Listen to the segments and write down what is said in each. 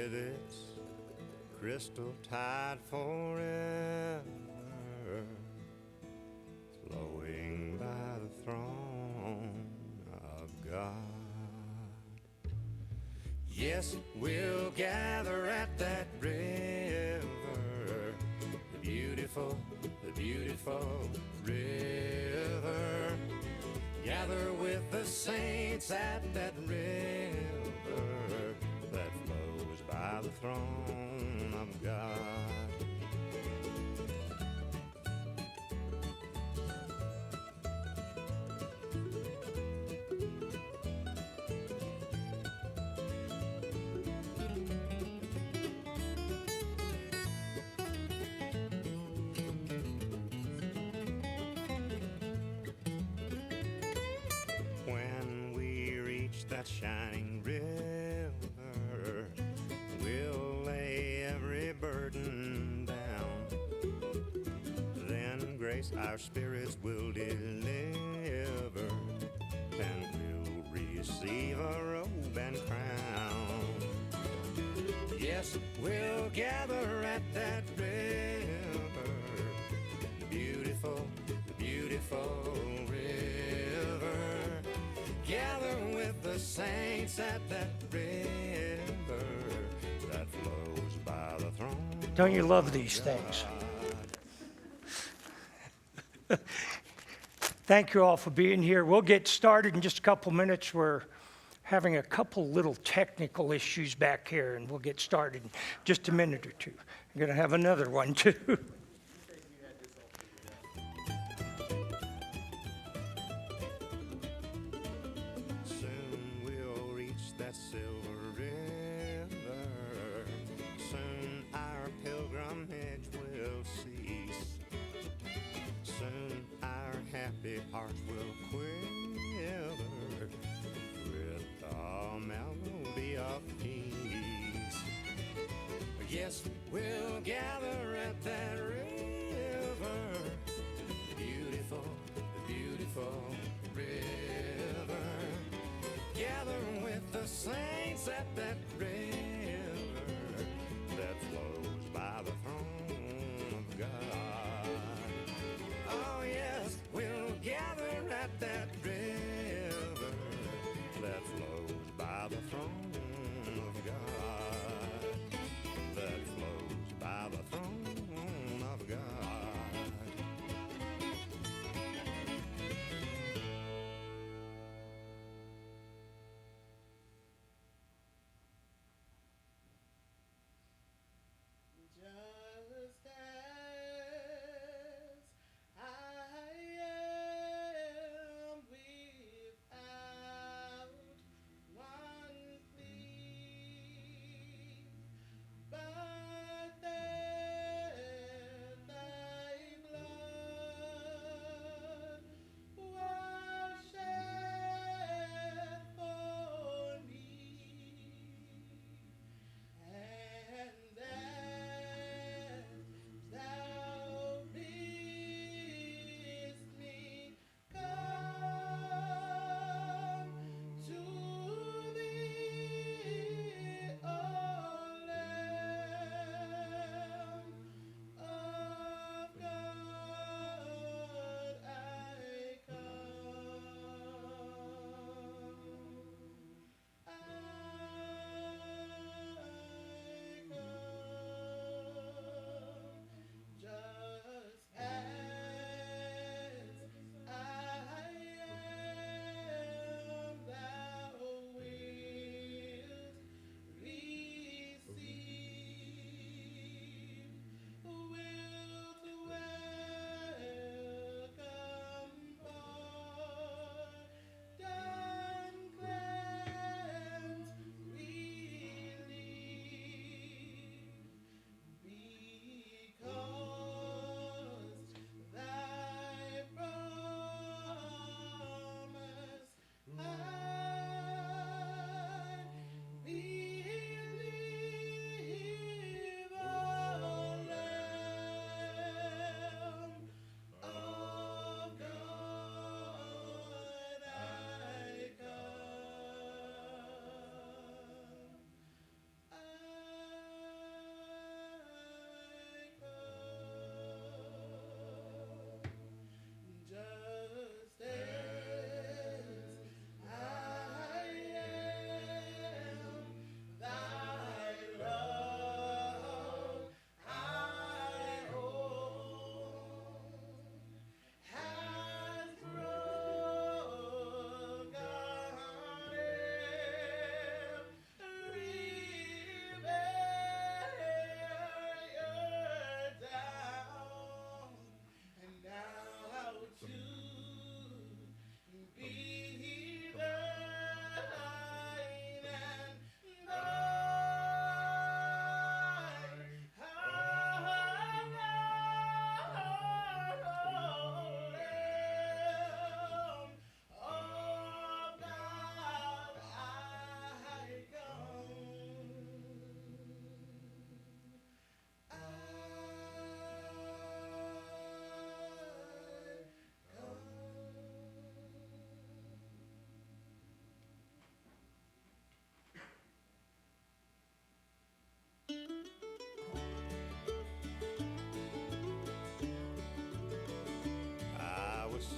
with its crystal tide forever, flowing by the throne of God. Yes, we'll gather at that river, the beautiful river. Gather with the saints at that river that flows by the throne of God. That shining river, we'll lay every burden down. Then grace our spirits will deliver, and we'll receive a robe and crown. Yes, we'll gather at that river, the beautiful river. Gather with the saints at that river that flows by the throne. Don't you love these things? Thank you all for being here. We'll get started in just a couple minutes. We're having a couple little technical issues back here, and we'll get started in just a minute or two. I'm going to have another one, too. Happy hearts will quiver with the melody of peace. Yes, we'll gather at that river, the beautiful river. Gather with the saints at that river that flows by the throne of God. Oh yes, we'll gather at that river that flows by the throne of God, that flows by the throne of God.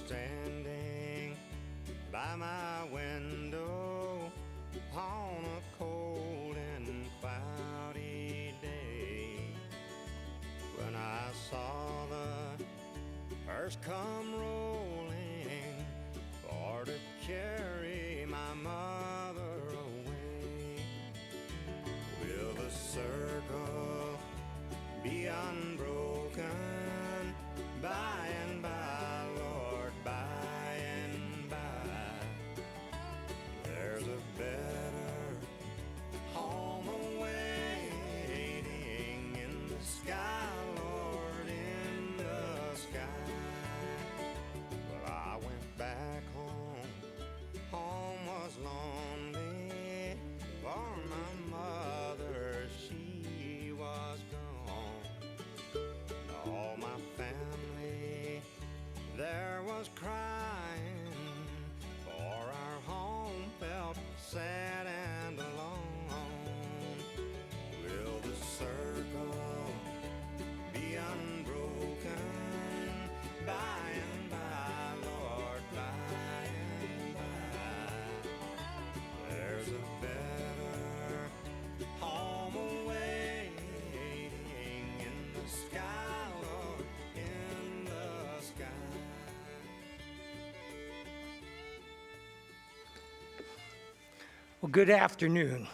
standing by my window on a cold and cloudy day when I saw the hearse come rolling for to carry my mother away. Will the circle be unbroken by and by, Lord, by and by? There's a better home awaiting in the sky, Lord, in the sky. Well, I went back home. Home was lonely for my mother, she was gone. All my family there was crying, for our home felt sad and alone. Will the circle be unbroken by and by, Lord, by and by? There's a better home awaiting in the sky, Lord, in the sky. Well, good afternoon.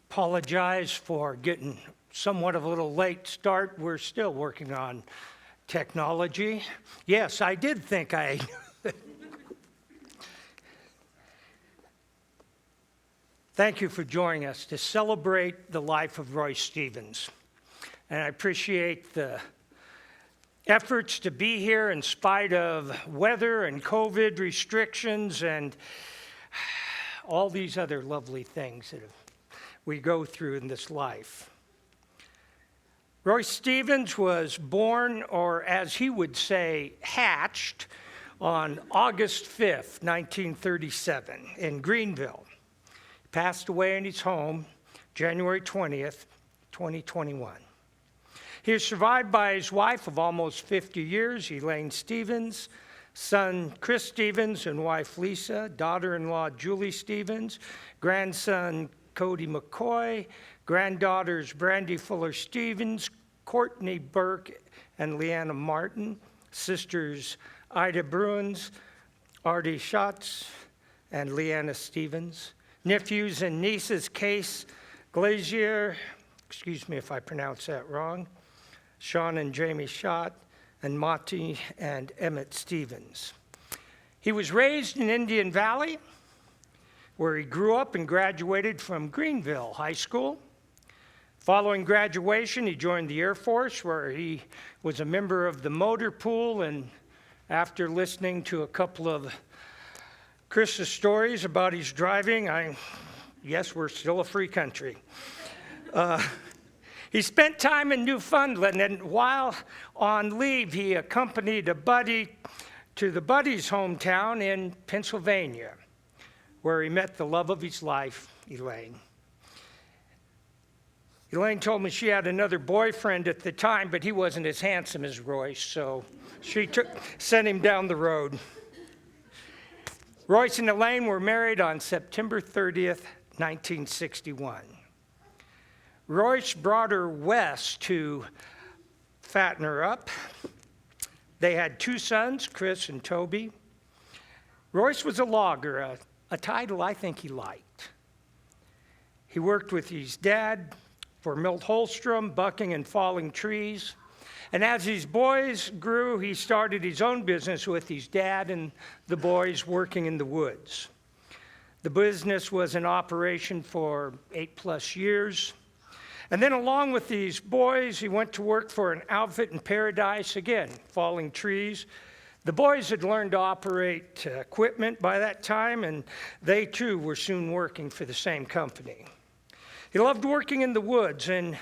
Apologize for getting somewhat of a little late start. We're still working on technology. Yes, I did think I... Thank you for joining us to celebrate the life of Royce Stevens. And I appreciate the efforts to be here in spite of weather and COVID restrictions and all these other lovely things that we go through in this life. Royce Stevens was born, or as he would say, hatched, on August 5th, 1937, in Greenville. He passed away in his home January 20th, 2021. He is survived by his wife of almost 50 years, Elaine Stevens, son Chris Stevens and wife Lisa, daughter-in-law Julie Stevens, grandson Cody McCoy, granddaughters Brandy Fuller Stevens, Courtney Burke and Leanna Martin, sisters Ida Bruins, Artie Schatz, and Leanna Stevens, nephews and nieces Case Glazier, excuse me if I pronounce that wrong, Sean and Jamie Schott, and Monty and Emmett Stevens. He was raised in Indian Valley, where he grew up and graduated from Greenville High School. Following graduation, he joined the Air Force, where he was a member of the motor pool, and after listening to a couple of Chris's stories about his driving, yes, we're still a free country. He spent time in Newfoundland, and while on leave, he accompanied a buddy to the buddy's hometown in Pennsylvania, where he met the love of his life, Elaine. Elaine told me she had another boyfriend at the time, but he wasn't as handsome as Royce, so she sent him down the road. Royce and Elaine were married on September 30th, 1961. Royce brought her west to fatten her up. They had two sons, Chris and Toby. Royce was a logger, a title I think he liked. He worked with his dad for Milt Holstrom, bucking and falling trees. And as his boys grew, he started his own business with his dad and the boys working in the woods. The business was in operation for 8+ years. And then along with these boys, he went to work for an outfit in Paradise, again, falling trees. The boys had learned to operate equipment by that time, and they too were soon working for the same company. He loved working in the woods, in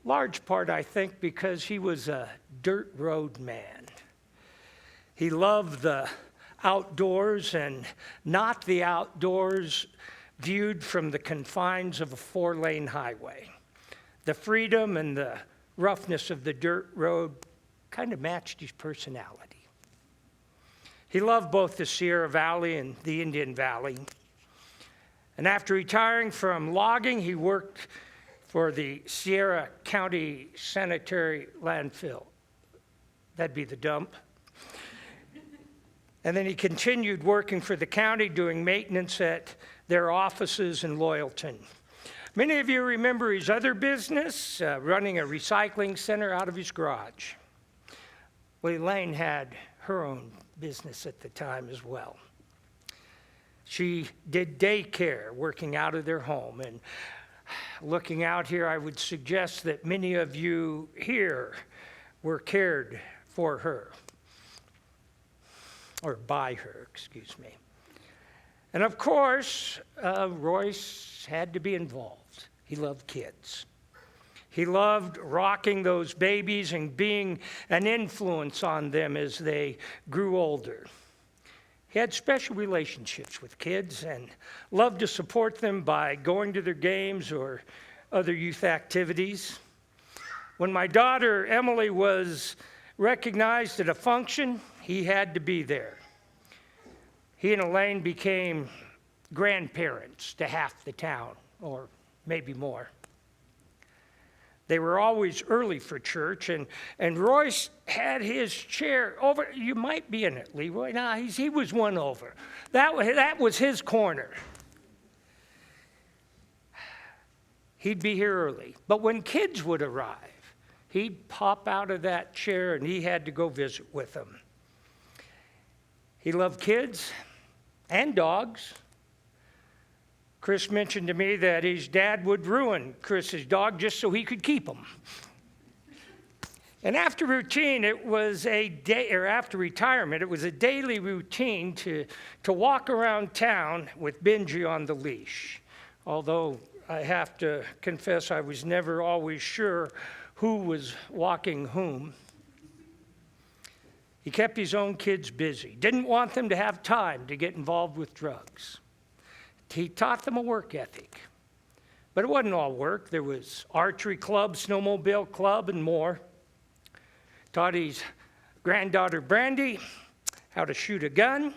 large part, I think, because he was a dirt road man. He loved the outdoors, and not the outdoors viewed from the confines of a 4-lane highway. The freedom and the roughness of the dirt road kind of matched his personality. He loved both the Sierra Valley and the Indian Valley. And after retiring from logging, he worked for the Sierra County Sanitary Landfill. That'd be the dump. And then he continued working for the county, doing maintenance at their offices in Loyalton. Many of you remember his other business, running a recycling center out of his garage. Well, Elaine had her own business at the time as well. She did daycare, working out of their home. And looking out here, I would suggest that many of you here were cared for her, or by her, excuse me. And of course, Royce had to be involved. He loved kids. He loved rocking those babies and being an influence on them as they grew older. He had special relationships with kids and loved to support them by going to their games or other youth activities. When my daughter Emily was recognized at a function, he had to be there. He and Elaine became grandparents to half the town, or maybe more. They were always early for church, and Royce had his chair over. You might be in it, Leroy. No, he was one over. That was his corner. He'd be here early. But when kids would arrive, he'd pop out of that chair, and he had to go visit with them. He loved kids and dogs. Chris mentioned to me that his dad would ruin Chris's dog just so he could keep him. And after retirement, it was a daily routine to walk around town with Benji on the leash. Although I have to confess, I was never always sure who was walking whom. He kept his own kids busy, didn't want them to have time to get involved with drugs. He taught them a work ethic. But it wasn't all work. There was archery club, snowmobile club, and more. Taught his granddaughter Brandy how to shoot a gun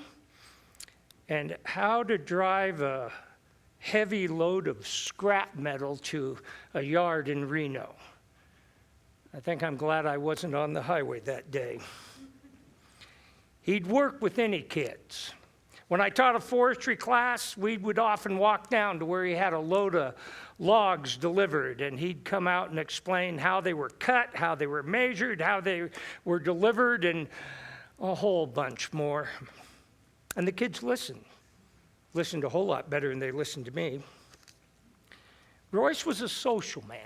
and how to drive a heavy load of scrap metal to a yard in Reno. I think I'm glad I wasn't on the highway that day. He'd work with any kids. When I taught a forestry class, we would often walk down to where he had a load of logs delivered, and he'd come out and explain how they were cut, how they were measured, how they were delivered, and a whole bunch more. And the kids listened a whole lot better than they listened to me. Royce was a social man.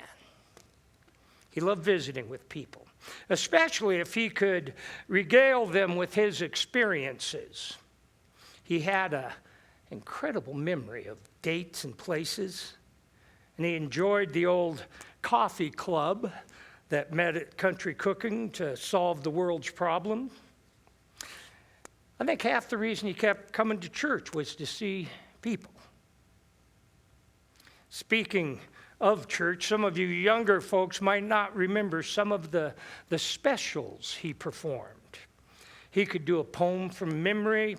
He loved visiting with people, especially if he could regale them with his experiences. He had an incredible memory of dates and places, and he enjoyed the old coffee club that met at Country Cooking to solve the world's problems. I think half the reason he kept coming to church was to see people. Speaking of church, some of you younger folks might not remember some of the specials he performed. He could do a poem from memory,